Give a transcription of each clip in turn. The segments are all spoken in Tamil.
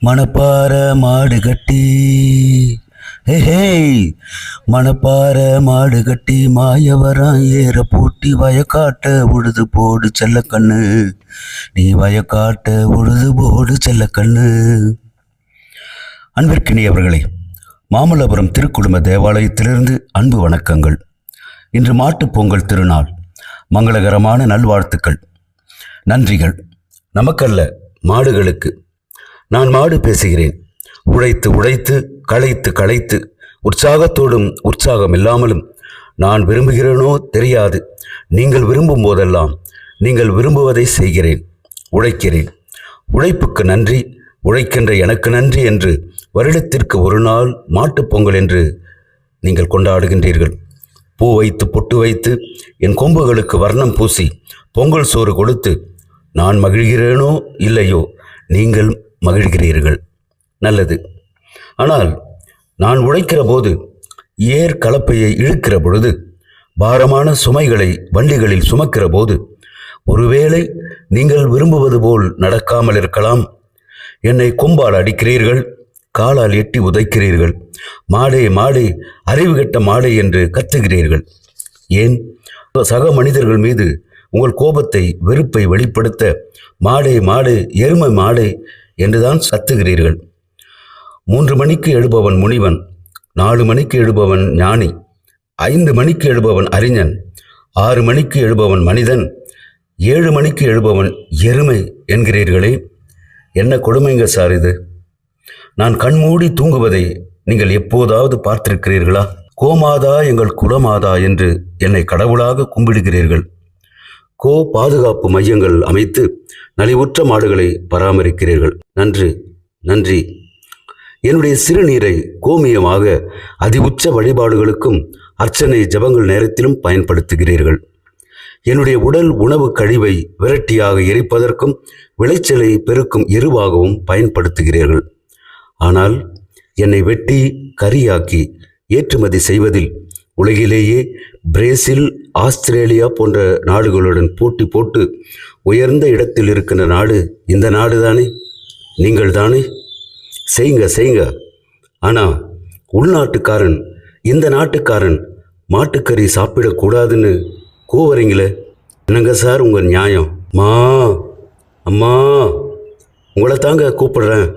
மணப்பாற மாடு கட்டி ஹே மணப்பாற மாடு கட்டி மாயவரம் ஏற பூட்டி வயக்காட்ட உழுது போடு செல்லக்கண்ணு, நீ வயக்காட்ட உழுது போடு செல்லக்கண்ணு. அன்பிற்கினியவர்களே, மாமல்லபுரம் திருக்குடும்ப தேவாலயத்திலிருந்து அன்பு வணக்கங்கள். இன்று மாட்டுப் பொங்கல் திருநாள். மங்களகரமான நல்வாழ்த்துக்கள், நன்றிகள். நமக்கல்ல, மாடுகளுக்கு. நான் மாடு பேசுகிறேன். உழைத்து உழைத்து களைத்து களைத்து உற்சாகத்தோடும் உற்சாகம் இல்லாமலும் நான் விரும்புகிறேனோ தெரியாது, நீங்கள் விரும்பும் போதெல்லாம் நீங்கள் விரும்புவதை செய்கிறேன், உழைக்கிறேன். உழைப்புக்கு நன்றி, உழைக்கின்ற எனக்கு நன்றி என்று வருடத்திற்கு ஒரு நாள் மாட்டுப் பொங்கல் என்று நீங்கள் கொண்டாடுகின்றீர்கள். பூ வைத்து பொட்டு வைத்து என் கொம்புகளுக்கு வர்ணம் பூசி பொங்கல் சோறு கொடுத்து நான் மகிழ்கிறேனோ இல்லையோ, நீங்கள் மகிழ்கிறீர்கள். நல்லது. ஆனால் நான் உழைக்கிற போது, ஏர் கலப்பையை இழுக்கிற பொழுது, பாரமான சுமைகளை வண்டிகளில் சுமக்கிற போது, ஒருவேளை நீங்கள் விரும்புவது போல் நடக்காமல் இருக்கலாம். என்னை கொம்பால் அடிக்கிறீர்கள், காலால் எட்டி உதைக்கிறீர்கள், மாடே மாடே, அறிவு கெட்ட மாடே என்று கத்துகிறீர்கள். ஏன்? சக மனிதர்கள் மீது உங்கள் கோபத்தை, வெறுப்பை வெளிப்படுத்த மாடே மாடே, எருமை மாடே என்றுதான் சத்துகிறீர்கள். 3 மணிக்கு எழுபவன் முனிவன், 4 மணிக்கு எழுபவன் ஞானி, 5 மணிக்கு எழுபவன் அறிஞன், 6 மணிக்கு எழுபவன் மனிதன், 7 மணிக்கு எழுபவன் எருமை என்கிறீர்களே. என்ன கொடுமைங்க சார் இது? நான் கண்மூடி தூங்குவதை நீங்கள் எப்போதாவது பார்த்திருக்கிறீர்களா? கோமாதா எங்கள் குலமாதா என்று என்னை கடவுளாக கும்பிடுகிறீர்கள். பாதுகாப்பு மையங்கள் அமைத்து நலிவுற்ற மாடுகளை பராமரிக்கிறீர்கள். நன்றி நன்றி. என்னுடைய சிறுநீரை கோமியமாக அதிஉச்ச வழிபாடுகளுக்கும் அர்ச்சனை ஜபங்கள் நேரத்திலும் பயன்படுத்துகிறீர்கள். என்னுடைய உடல் உணவு கழிவை விரட்டியாக எரிப்பதற்கும் விளைச்சலை பெருக்கும் எருவாகவும் பயன்படுத்துகிறீர்கள். ஆனால் என்னை வெட்டி கரியாக்கி ஏற்றுமதி செய்வதில் உலகிலேயே பிரேசில், ஆஸ்திரேலியா போன்ற நாடுகளுடன் போட்டி போட்டு உயர்ந்த இடத்தில் இருக்கின்ற நாடு இந்த நாடு தானே, நீங்கள் தானே. செய்யுங்க செய்யுங்க. ஆனால் உள்நாட்டுக்காரன், இந்த நாட்டுக்காரன் மாட்டுக்கறி சாப்பிடக்கூடாதுன்னு கூவறீங்களே, என்னங்க சார் உங்கள் நியாயம்? அம்மா உங்களை தாங்க கூப்பிடுறேன்.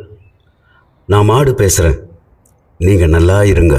நான் மாடு பேசுகிறேன், நீங்கள் நல்லா இருங்க.